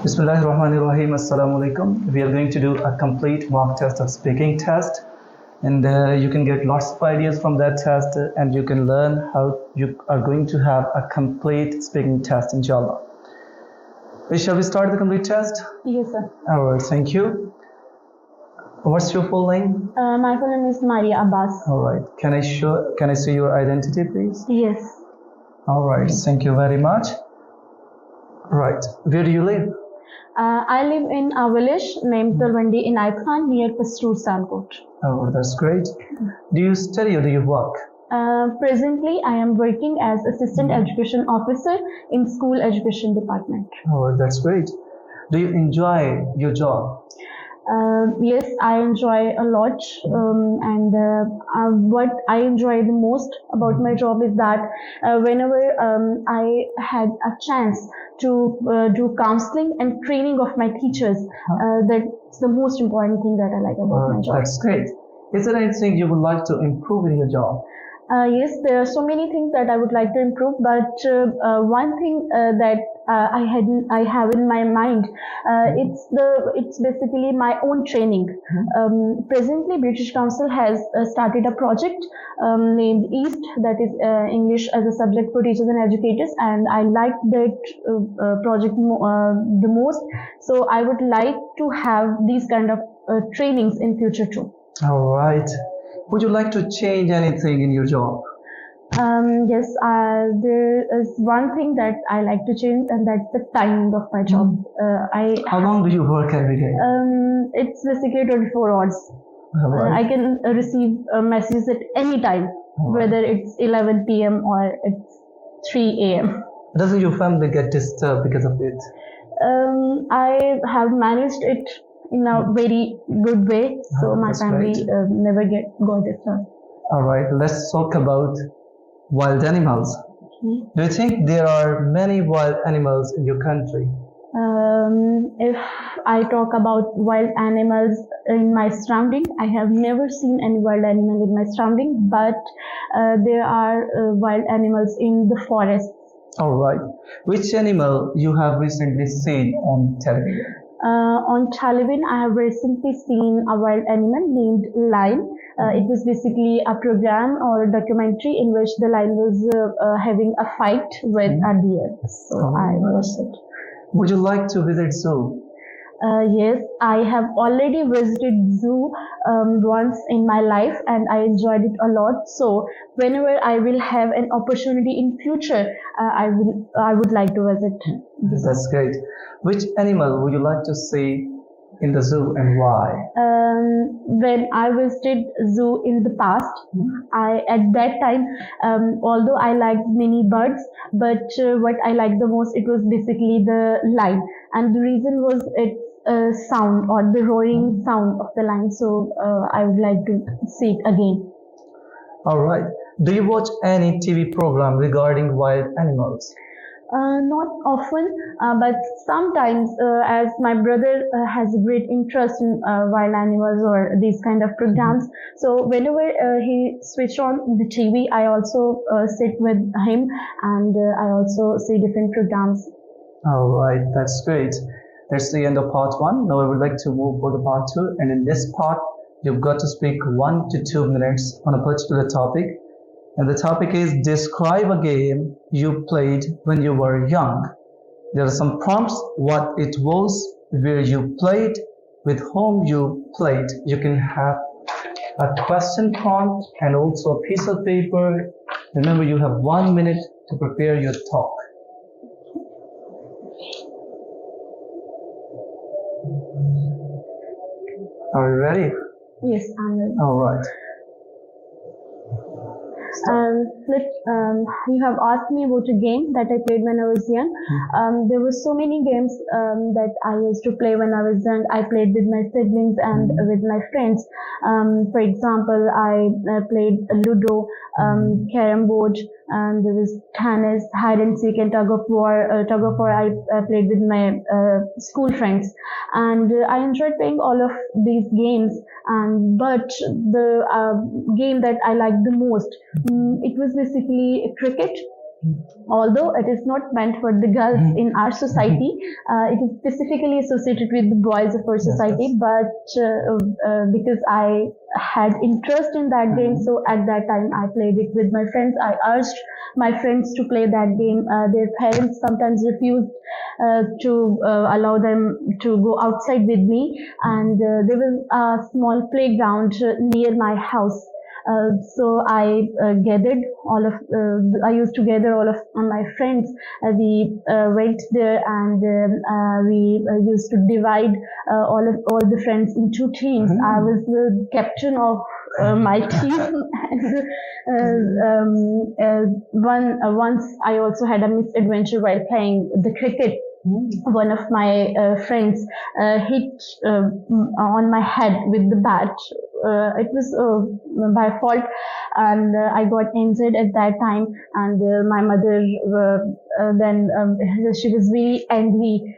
Bismillahirrahmanirrahim. Assalamu alaikum. We are going to do a complete mock test of speaking test, and you can get lots of ideas from that test, and you can learn how you are going to have a complete speaking test, inshallah. Shall we start the complete test? Yes, sir. All right. Thank you. What's your full name? My full name is Maria Abbas. All right. Can I see your identity, please? Yes. All right. Thank you very much. Right. Where do you live? I live in a village named Talwandi in Aithan near Pastur Salkot. Oh, that's great. Do you study or do you work? Presently, I am working as Assistant Education Officer in School Education Department. Oh, that's great. Do you enjoy your job? Yes, I enjoy a lot, and what I enjoy the most about my job is that whenever I had a chance to do counseling and training of my teachers, that's the most important thing that I like about my job. That's great. Is there anything you would like to improve in your job? Yes, there are so many things that I would like to improve, but one thing that I have in my mind, it's basically my own training. Presently, British Council has started a project named EAST, that is English as a subject for teachers and educators, and I like that project the most. So I would like to have these kind of trainings in future too. All right. Would you like to change anything in your job? Yes, there is one thing that I like to change, and that's the timing of my job. How long do you work every day? It's basically 24 hours. Right. I can receive messages at any time, whether it's 11 p.m. or it's 3 a.m. Doesn't your family get disturbed because of it? I have managed it in a very good way, so my family never got disturbed. All right, let's talk about wild animals. Do you think there are many wild animals in your country? If I talk about wild animals in my surrounding, I have never seen any wild animal in my surrounding, but there are wild animals in the forests. All right. Which animal you have recently seen on television? On television, I have recently seen a wild animal named lion. It was basically a program or a documentary in which the lion was having a fight with a deer. So I watched it. Would you like to visit zoo? Yes, I have already visited zoo once in my life, and I enjoyed it a lot. So whenever I will have an opportunity in future, I would like to visit. That's great. Which animal would you like to see in the zoo and why? When I visited zoo in the past, at that time, although I liked many birds, but what I liked the most, it was basically the lion, and the reason was its sound or the roaring sound of the lion. So I would like to see it again. All right. Do you watch any TV program regarding wild animals? Not often, but sometimes, as my brother has a great interest in wild animals or these kind of programs. So whenever he switched on the TV, I also sit with him, and I also see different programs. All right, that's great. That's the end of part 1. Now I would like to move for the part 2. And in this part, you've got to speak 1 to 2 minutes on a particular topic. And the topic is describe a game you played when you were young. There are some prompts, what it was, where you played, with whom you played. You can have a question prompt and also a piece of paper. Remember, you have 1 minute to prepare your talk. Are you ready? Yes, I'm ready. All right. You have asked me about a game that I played when I was young. There were so many games that I used to play when I was young. I played with my siblings and with my friends. For example, I played Ludo, Carrom board, and there was tennis, hide and seek, and tug of war. I played with my school friends, and I enjoyed playing all of these games. But the game that I liked the most, it was basically cricket. Although it is not meant for the girls in our society, it is specifically associated with the boys of our society. yes. But because I had interest in that game, so at that time I played it with my friends. I asked my friends to play that game. Their parents sometimes refused to allow them to go outside with me, and there was a small playground near my house. So I used to gather all of my friends. We went there, and we used to divide all the friends into teams. I was the captain of my team, and once I also had a misadventure while playing the cricket. One of my friends hit on my head with the bat. It was by fault, and I got injured at that time. And my mother then she was very angry.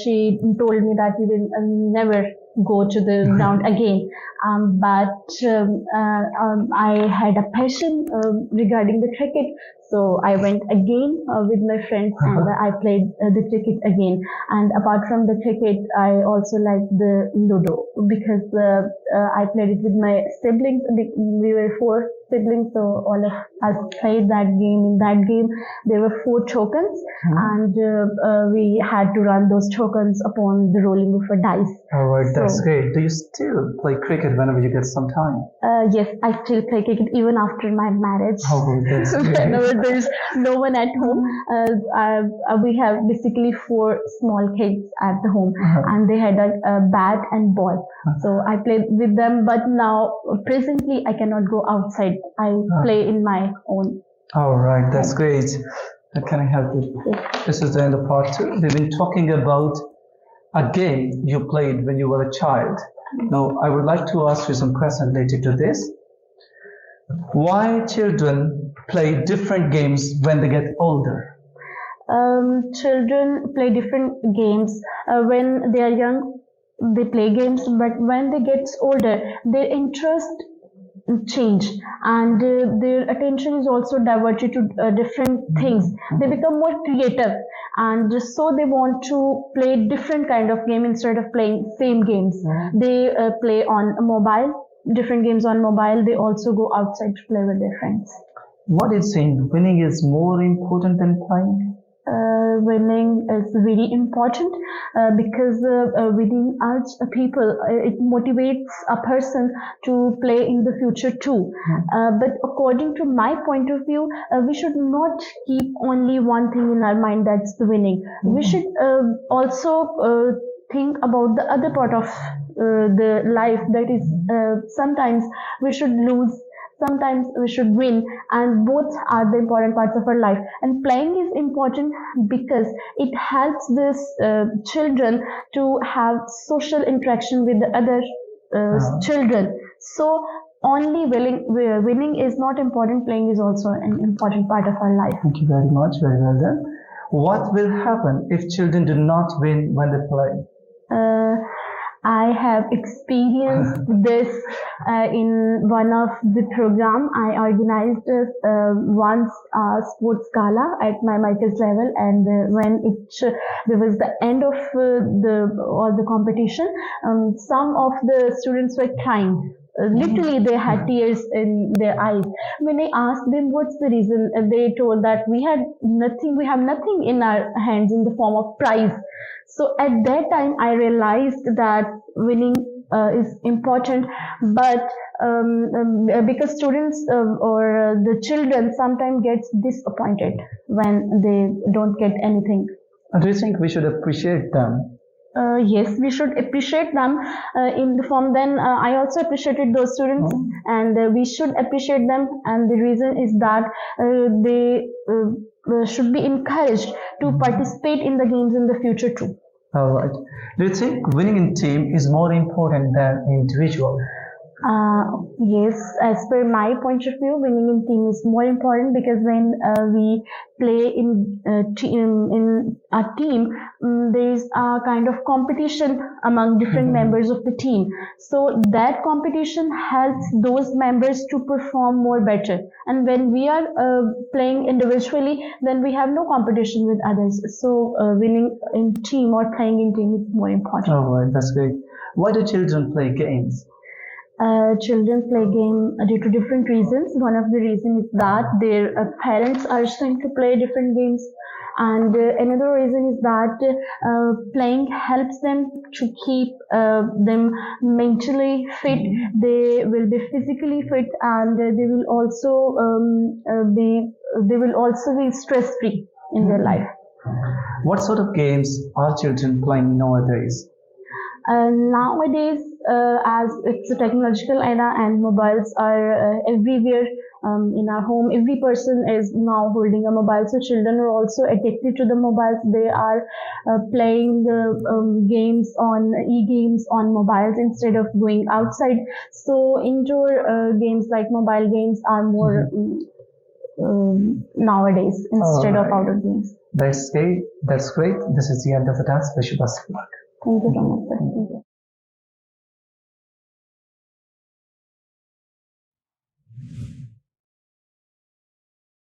She told me that we will never go to the ground again. But I had a passion regarding the cricket, so I went again with my friends, and I played the cricket again. And apart from the cricket, I also like the Ludo, because I played it with my siblings. We were four siblings, so all of us played that game. In that game, there were four tokens, and we had to run those tokens upon the rolling of a dice. All right, that's So, great. Do you still play cricket whenever you get some time? yes, I still play cricket even after my marriage. Oh, that's Whenever great. there's no one at home, we have basically four small kids at the home, and they had a bat and ball. So I played with them, but now presently I cannot go outside. I play in my own All right, that's home. great. How can I help you? Yes. This is the end of part two. We've been talking about a game you played when you were a child. Now, I would like to ask you some questions related to this. Why children play different games when they get older? Children play different games when they are young. They play games, but when they get older, their interest change, and their attention is also diverted to different things. They become more creative, and so they want to play different kind of game instead of playing same games. They play on mobile, different games on mobile. They also go outside to play with their friends. What is saying winning is more important than playing? Winning is very important because winning urges people. It motivates a person to play in the future too. But according to my point of view, we should not keep only one thing in our mind, that's the winning. We should also think about the other part of the life, that is sometimes we should lose, sometimes we should win, and both are the important parts of our life. And playing is important because it helps this children to have social interaction with the other children. So only winning is not important, playing is also an important part of our life. Thank you very much. Very well done. What will happen if children do not win when they play? I have experienced this in one of the program. I organized once a sports gala at my Michael's level, and when there was the end of the competition, some of the students were crying. Literally, they had tears in their eyes. When I asked them what's the reason, they told that we have nothing in our hands in the form of prize. So at that time, I realized that winning is important, but because students or the children sometimes gets disappointed when they don't get anything. Do you think we should appreciate them? Yes, we should appreciate them in the form. Then I also appreciated those students, and we should appreciate them. And the reason is that they should be encouraged to participate in the games in the future too. All right. Do you think winning in team is more important than individual? Yes, as per my point of view, winning in team is more important because when we play in a team, there is a kind of competition among different members of the team. So that competition helps those members to perform more better. And when we are playing individually, then we have no competition with others. So winning in team or playing in team is more important. All right, that's great. Why do children play games? Children play game due to different reasons. One of the reasons is that their parents urge them to play different games, and another reason is that playing helps them to keep them mentally fit. They will be physically fit, and they will also be stress free in their life. What sort of games are children playing nowadays? Nowadays, as it's a technological era and mobiles are everywhere in our home, every person is now holding a mobile. So children are also addicted to the mobiles. They are playing the games on e-games on mobiles instead of going outside. So indoor games like mobile games are more nowadays instead of Alright. outdoor games. That's great. That's great. This is the end of the task. Wish you best of luck. Thank you so much, sir. Thank you.